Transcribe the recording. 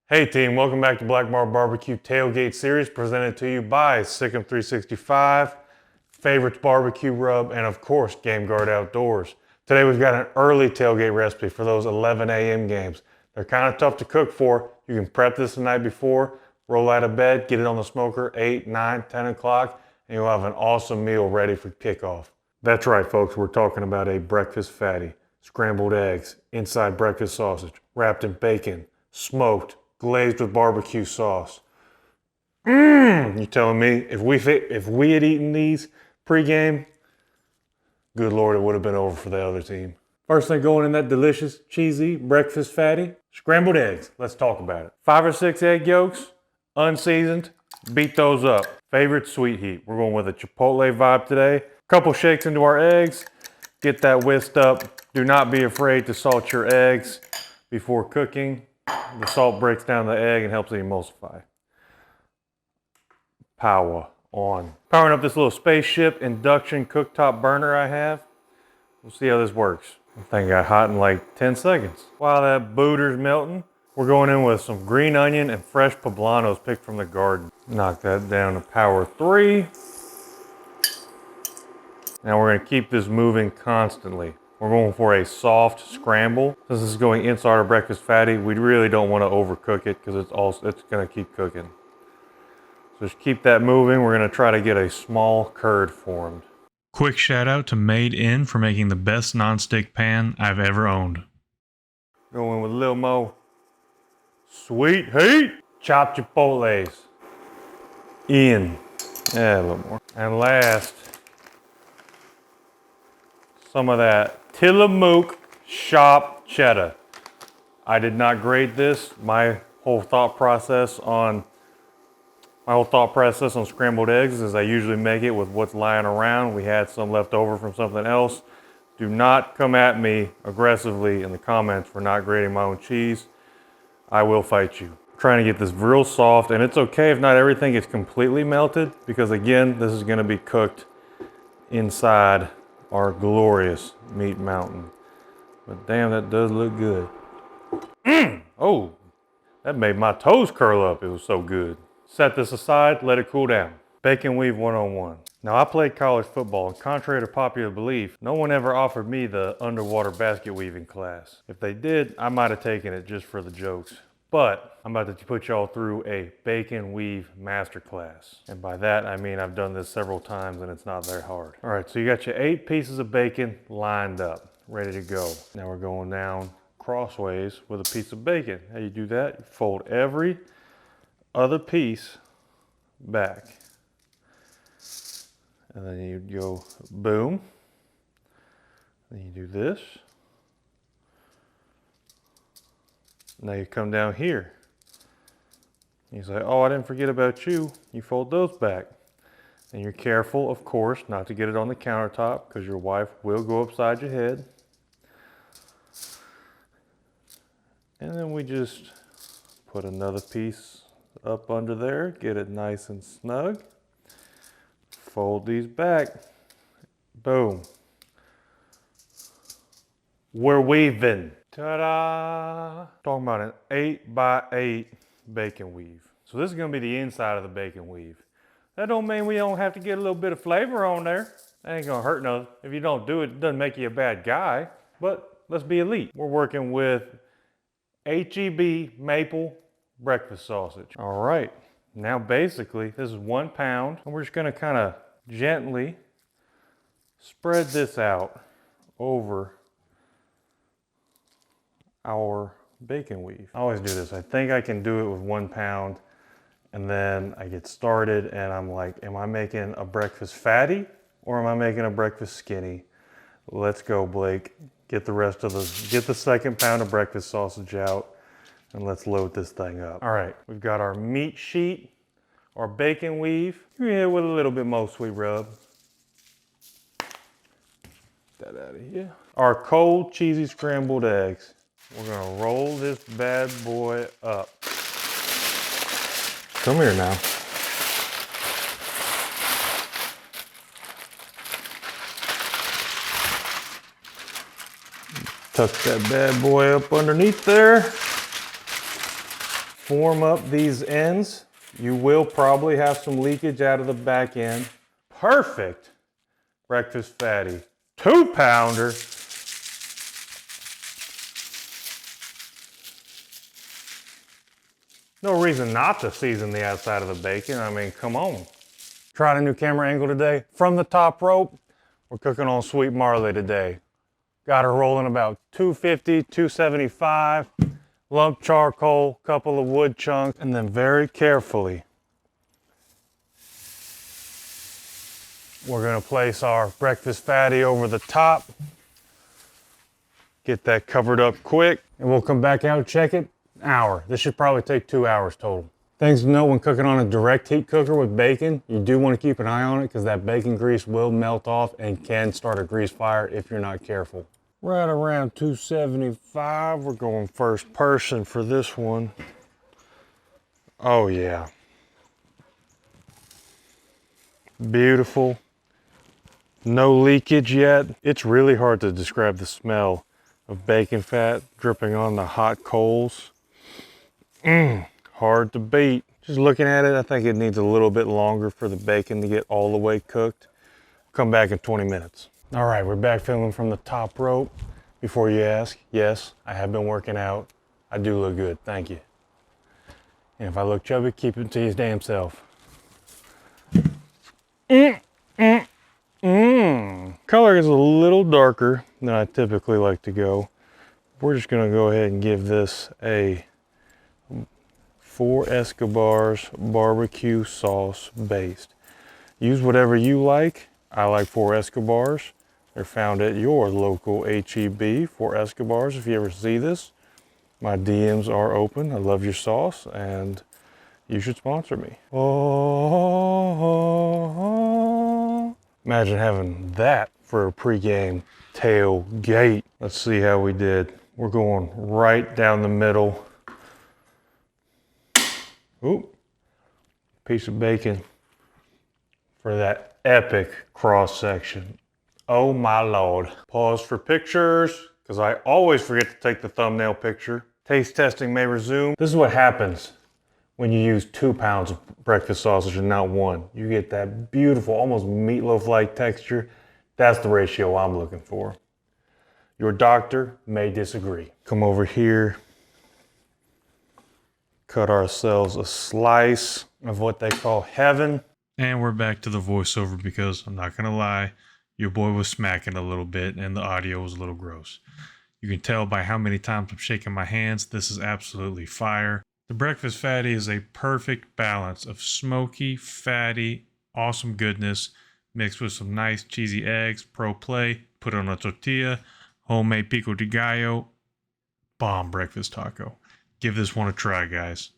Hey team, welcome back to Black Bar Barbecue Tailgate Series presented to you by Sikkim 365, Favorites Barbecue Rub, and of course Game Guard Outdoors. Today we've got an early tailgate recipe for those 11 a.m. games. They're kind of tough to cook for. You can prep this the night before, roll out of bed, get it on the smoker 8, 9, 10 o'clock, and you'll have an awesome meal ready for kickoff. That's right folks, we're talking about a breakfast fatty, scrambled eggs, inside breakfast sausage, wrapped in bacon, smoked, glazed with barbecue sauce. You telling me if we had eaten these pre-game, good Lord, it would have been over for the other team. First thing going in that delicious, cheesy breakfast fatty, scrambled eggs. Let's talk about it. 5 or 6 egg yolks, unseasoned, beat those up. Favorite sweet heat. We're going with a chipotle vibe today. Couple shakes into our eggs, get that whisked up. Do not be afraid to salt your eggs before cooking. The salt breaks down the egg and helps it emulsify. Power on. Powering up this little spaceship induction cooktop burner I have. We'll see how this works. The thing got hot in like 10 seconds. While that booter's melting, we're going in with some green onion and fresh poblanos picked from the garden. Knock that down to power 3. Now we're going to keep this moving constantly. We're going for a soft scramble. Since this is going inside our breakfast fatty, we really don't want to overcook it because it's going to keep cooking. So just keep that moving. We're going to try to get a small curd formed. Quick shout out to Made In for making the best nonstick pan I've ever owned. Going with a little more sweet heat. Chopped chipotles in. Yeah, a little more. And last, some of that Tillamook shop cheddar. I did not grate this. My whole thought process on scrambled eggs is I usually make it with what's lying around. We had some left over from something else. Do not come at me aggressively in the comments for not grating my own cheese. I will fight you. I'm trying to get this real soft, and it's okay if not everything is completely melted because again, this is going to be cooked inside our glorious meat mountain. But damn, that does look good. Oh, that made my toes curl up. It was so good. Set this aside, let it cool down. Bacon weave 101. Now I played college football, and contrary to popular belief, no one ever offered me the underwater basket weaving class. If they did, I might have taken it just for the jokes. But I'm about to put y'all through a bacon weave masterclass. And by that, I mean I've done this several times and it's not very hard. All right, so you got your 8 pieces of bacon lined up, ready to go. Now we're going down crossways with a piece of bacon. How you do that? You fold every other piece back. And then you go boom. Then you do this. Now you come down here. You say, oh, I didn't forget about you. You fold those back. And you're careful, of course, not to get it on the countertop because your wife will go upside your head. And then we just put another piece up under there, get it nice and snug. Fold these back. Boom. We're weaving. Ta-da! Talking about an 8x8 bacon weave. So this is going to be the inside of the bacon weave. That don't mean we don't have to get a little bit of flavor on there. That ain't going to hurt nothing. If you don't do it, it doesn't make you a bad guy. But let's be elite. We're working with HEB maple breakfast sausage. All right. Now basically, this is 1 pound. And we're just going to kind of gently spread this out over our bacon weave. I always do this. I think I can do it with 1 pound and then I get started and I'm like, am I making a breakfast fatty or am I making a breakfast skinny? Let's go, Blake. Get the rest of get the 2nd pound of breakfast sausage out and let's load this thing up. All right, we've got our meat sheet, our bacon weave. We're here with a little bit more sweet rub. Get that out of here. Our cold, cheesy scrambled eggs. We're gonna roll this bad boy up. Come here now. Tuck that bad boy up underneath there. form up these ends. You will probably have some leakage out of the back end. Perfect breakfast fatty. 2-pounder. No reason not to season the outside of the bacon. I mean, come on. Tried a new camera angle today. From the top rope, we're cooking on sweet Marley today. Got her rolling about 250, 275. Lump charcoal, couple of wood chunks, and then very carefully, we're gonna place our breakfast fatty over the top. Get that covered up quick, and we'll come back out and check it. An hour. This should probably take 2 hours total. Things to know when cooking on a direct heat cooker with bacon, you do want to keep an eye on it because that bacon grease will melt off and can start a grease fire if you're not careful. Right around 275, we're going first person for this one. Oh yeah. Beautiful. No leakage yet. It's really hard to describe the smell of bacon fat dripping on the hot coals. Hard to beat. Just looking at it, I think it needs a little bit longer for the bacon to get all the way cooked. Come back in 20 minutes. All right, we're back filming from the top rope. Before you ask, yes, I have been working out. I do look good, thank you. And if I look chubby, keep it to his damn self. Color is a little darker than I typically like to go. We're just gonna go ahead and give this a 4 Escobars barbecue sauce based. Use whatever you like. I like 4 Escobars. They're found at your local HEB. 4 Escobars. If you ever see this, my DMs are open. I love your sauce and you should sponsor me. Oh, imagine having that for a pregame tailgate. Let's see how we did. We're going right down the middle. Oop, piece of bacon for that epic cross section. Oh my Lord. Pause for pictures, because I always forget to take the thumbnail picture. Taste testing may resume. This is what happens when you use 2 pounds of breakfast sausage and not 1. You get that beautiful, almost meatloaf-like texture. That's the ratio I'm looking for. Your doctor may disagree. Come over here. Cut ourselves a slice of what they call heaven. And we're back to the voiceover because I'm not going to lie, your boy was smacking a little bit and the audio was a little gross. You can tell by how many times I'm shaking my hands, this is absolutely fire. The breakfast fatty is a perfect balance of smoky, fatty, awesome goodness mixed with some nice cheesy eggs, pro play, put on a tortilla, homemade pico de gallo, bomb breakfast taco. Give this one a try, guys.